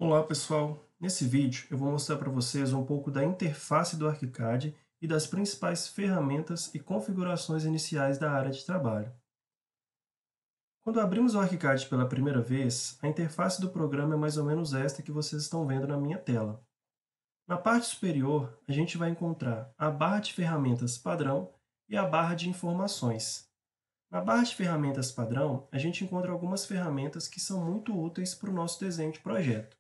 Olá pessoal, nesse vídeo eu vou mostrar para vocês um pouco da interface do ArchiCAD e das principais ferramentas e configurações iniciais da área de trabalho. Quando abrimos o ArchiCAD pela primeira vez, a interface do programa é mais ou menos esta que vocês estão vendo na minha tela. Na parte superior, a gente vai encontrar a barra de ferramentas padrão e a barra de informações. Na barra de ferramentas padrão, a gente encontra algumas ferramentas que são muito úteis para o nosso desenho de projeto.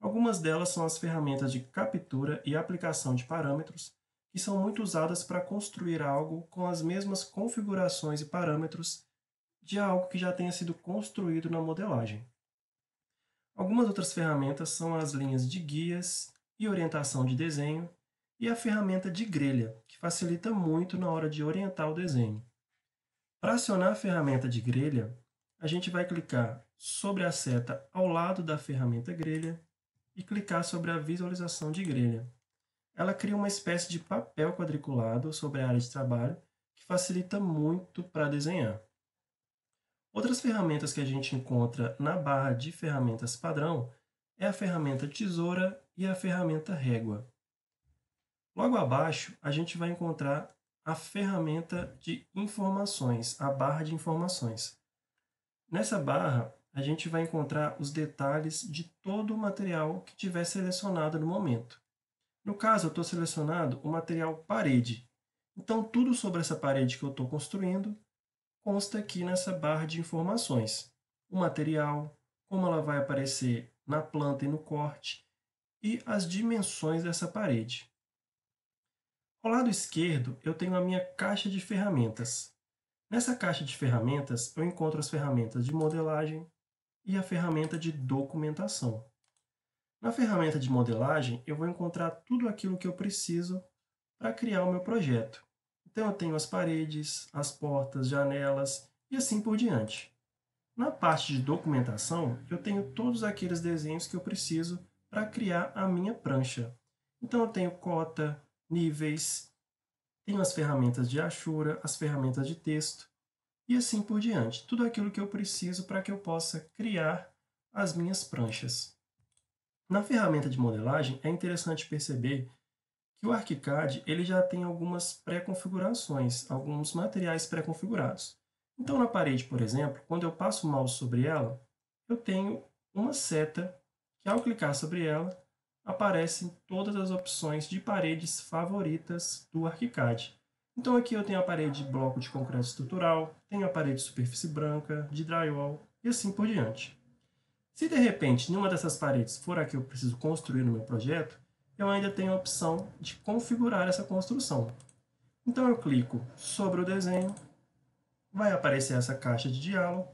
Algumas delas são as ferramentas de captura e aplicação de parâmetros, que são muito usadas para construir algo com as mesmas configurações e parâmetros de algo que já tenha sido construído na modelagem. Algumas outras ferramentas são as linhas de guias e orientação de desenho e a ferramenta de grelha, que facilita muito na hora de orientar o desenho. Para acionar a ferramenta de grelha, a gente vai clicar sobre a seta ao lado da ferramenta grelha e clicar sobre a visualização de grelha. Ela cria uma espécie de papel quadriculado sobre a área de trabalho que facilita muito para desenhar. Outras ferramentas que a gente encontra na barra de ferramentas padrão é a ferramenta tesoura e a ferramenta régua. Logo abaixo, a gente vai encontrar a ferramenta de informações, a barra de informações. Nessa barra, a gente vai encontrar os detalhes de todo o material que tiver selecionado no momento. No caso, eu estou selecionando o material parede. Então, tudo sobre essa parede que eu estou construindo consta aqui nessa barra de informações. O material, como ela vai aparecer na planta e no corte, e as dimensões dessa parede. Ao lado esquerdo, eu tenho a minha caixa de ferramentas. Nessa caixa de ferramentas, eu encontro as ferramentas de modelagem e a ferramenta de documentação. Na ferramenta de modelagem, eu vou encontrar tudo aquilo que eu preciso para criar o meu projeto. Então, eu tenho as paredes, as portas, janelas e assim por diante. Na parte de documentação, eu tenho todos aqueles desenhos que eu preciso para criar a minha prancha. Então, eu tenho cota, níveis, tenho as ferramentas de achura, as ferramentas de texto e assim por diante. Tudo aquilo que eu preciso para que eu possa criar as minhas pranchas. Na ferramenta de modelagem, é interessante perceber que o ArchiCAD ele já tem algumas pré-configurações, alguns materiais pré-configurados. Então, na parede, por exemplo, quando eu passo o mouse sobre ela, eu tenho uma seta que, ao clicar sobre ela, aparecem todas as opções de paredes favoritas do ArchiCAD. Então, aqui eu tenho a parede de bloco de concreto estrutural, tenho a parede de superfície branca, de drywall e assim por diante. Se de repente nenhuma dessas paredes for a que eu preciso construir no meu projeto, eu ainda tenho a opção de configurar essa construção. Então eu clico sobre o desenho, vai aparecer essa caixa de diálogo,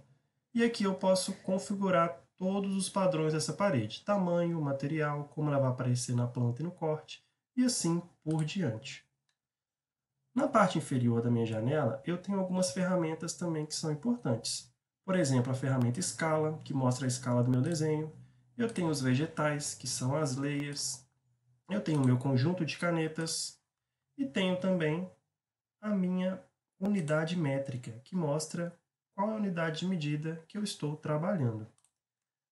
e aqui eu posso configurar todos os padrões dessa parede, tamanho, material, como ela vai aparecer na planta e no corte, e assim por diante. Na parte inferior da minha janela, eu tenho algumas ferramentas também que são importantes. Por exemplo, a ferramenta escala, que mostra a escala do meu desenho. Eu tenho os vegetais, que são as layers. Eu tenho o meu conjunto de canetas. E tenho também a minha unidade métrica, que mostra qual é a unidade de medida que eu estou trabalhando.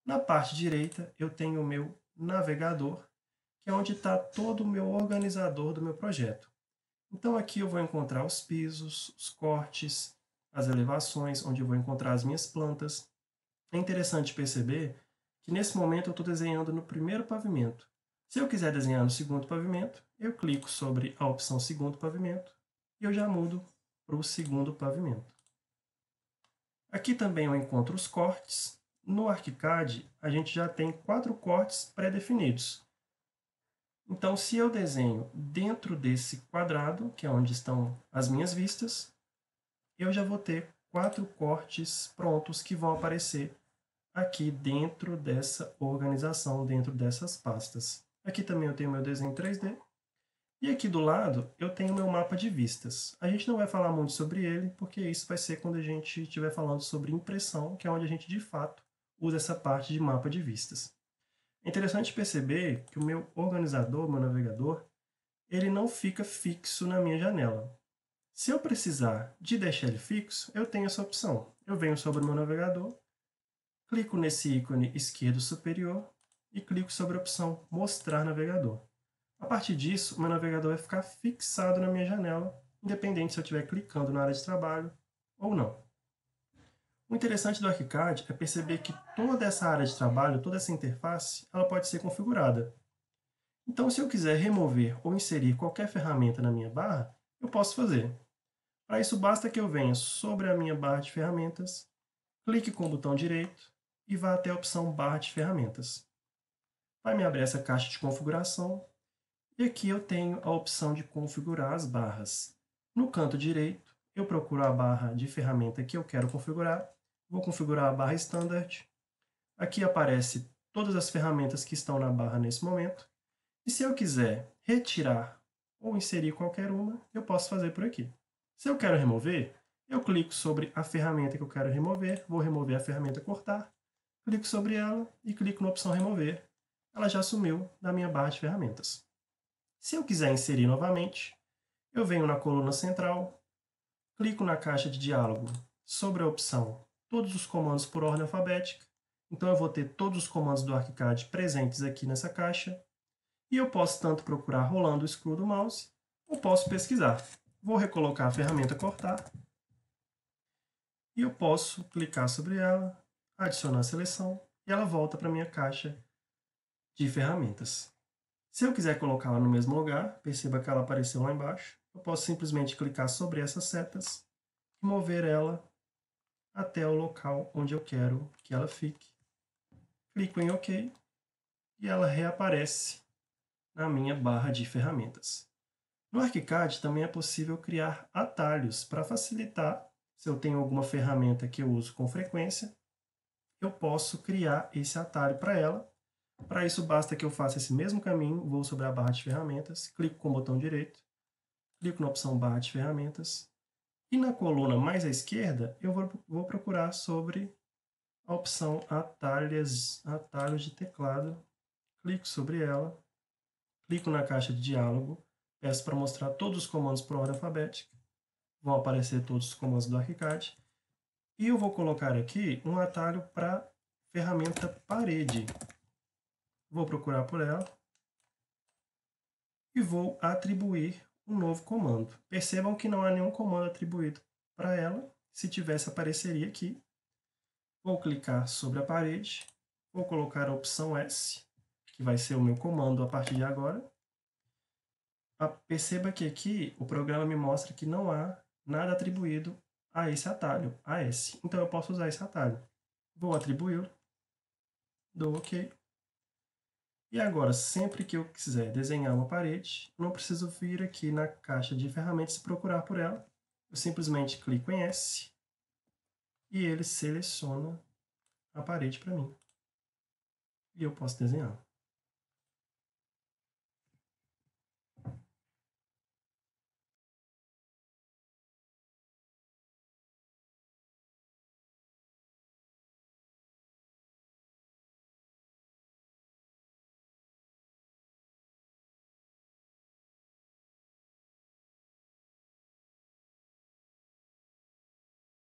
Na parte direita, eu tenho o meu navegador, que é onde está todo o meu organizador do meu projeto. Então aqui eu vou encontrar os pisos, os cortes, as elevações, onde eu vou encontrar as minhas plantas. É interessante perceber que nesse momento eu estou desenhando no primeiro pavimento. Se eu quiser desenhar no segundo pavimento, eu clico sobre a opção segundo pavimento e eu já mudo para o segundo pavimento. Aqui também eu encontro os cortes. No ArchiCAD, a gente já tem 4 cortes pré-definidos. Então, se eu desenho dentro desse quadrado, que é onde estão as minhas vistas, eu já vou ter 4 cortes prontos que vão aparecer aqui dentro dessa organização, dentro dessas pastas. Aqui também eu tenho meu desenho 3D. E aqui do lado eu tenho meu mapa de vistas. A gente não vai falar muito sobre ele, porque isso vai ser quando a gente estiver falando sobre impressão, que é onde a gente de fato usa essa parte de mapa de vistas. É interessante perceber que o meu organizador, meu navegador, ele não fica fixo na minha janela. Se eu precisar de deixar ele fixo, eu tenho essa opção. Eu venho sobre o meu navegador, clico nesse ícone esquerdo superior e clico sobre a opção Mostrar navegador. A partir disso, o meu navegador vai ficar fixado na minha janela, independente se eu estiver clicando na área de trabalho ou não. O interessante do ArchiCAD é perceber que toda essa área de trabalho, toda essa interface, ela pode ser configurada. Então, se eu quiser remover ou inserir qualquer ferramenta na minha barra, eu posso fazer. Para isso, basta que eu venha sobre a minha barra de ferramentas, clique com o botão direito e vá até a opção Barra de Ferramentas. Vai me abrir essa caixa de configuração e aqui eu tenho a opção de configurar as barras. No canto direito, eu procuro a barra de ferramenta que eu quero configurar. Vou configurar a barra Standard. Aqui aparece todas as ferramentas que estão na barra nesse momento. E se eu quiser retirar ou inserir qualquer uma, eu posso fazer por aqui. Se eu quero remover, eu clico sobre a ferramenta que eu quero remover, vou remover a ferramenta cortar, clico sobre ela e clico na opção remover. Ela já sumiu da minha barra de ferramentas. Se eu quiser inserir novamente, eu venho na coluna central, clico na caixa de diálogo sobre a opção Todos os comandos por ordem alfabética. Então eu vou ter todos os comandos do ArchiCAD presentes aqui nessa caixa. E eu posso tanto procurar rolando o scroll do mouse, ou posso pesquisar. Vou recolocar a ferramenta cortar. E eu posso clicar sobre ela, adicionar a seleção, e ela volta para a minha caixa de ferramentas. Se eu quiser colocá-la no mesmo lugar, perceba que ela apareceu lá embaixo, eu posso simplesmente clicar sobre essas setas e mover ela até o local onde eu quero que ela fique. Clico em OK e ela reaparece na minha barra de ferramentas. No ArchiCAD também é possível criar atalhos para facilitar. Se eu tenho alguma ferramenta que eu uso com frequência, eu posso criar esse atalho para ela. Para isso, basta que eu faça esse mesmo caminho, vou sobre a barra de ferramentas, clico com o botão direito, clico na opção barra de ferramentas, e na coluna mais à esquerda, eu vou procurar sobre a opção atalhos de teclado, clico sobre ela, clico na caixa de diálogo, peço para mostrar todos os comandos por ordem alfabética, vão aparecer todos os comandos do ArchiCAD, e eu vou colocar aqui um atalho para ferramenta parede. Vou procurar por ela e vou atribuir um novo comando. Percebam que não há nenhum comando atribuído para ela. Se tivesse, apareceria aqui. Vou clicar sobre a parede, vou colocar a opção S, que vai ser o meu comando a partir de agora. Perceba que aqui o programa me mostra que não há nada atribuído a esse atalho, a S. Então eu posso usar esse atalho. Vou atribuí-lo, dou OK. E agora, sempre que eu quiser desenhar uma parede, não preciso vir aqui na caixa de ferramentas e procurar por ela. Eu simplesmente clico em S e ele seleciona a parede para mim. E eu posso desenhar.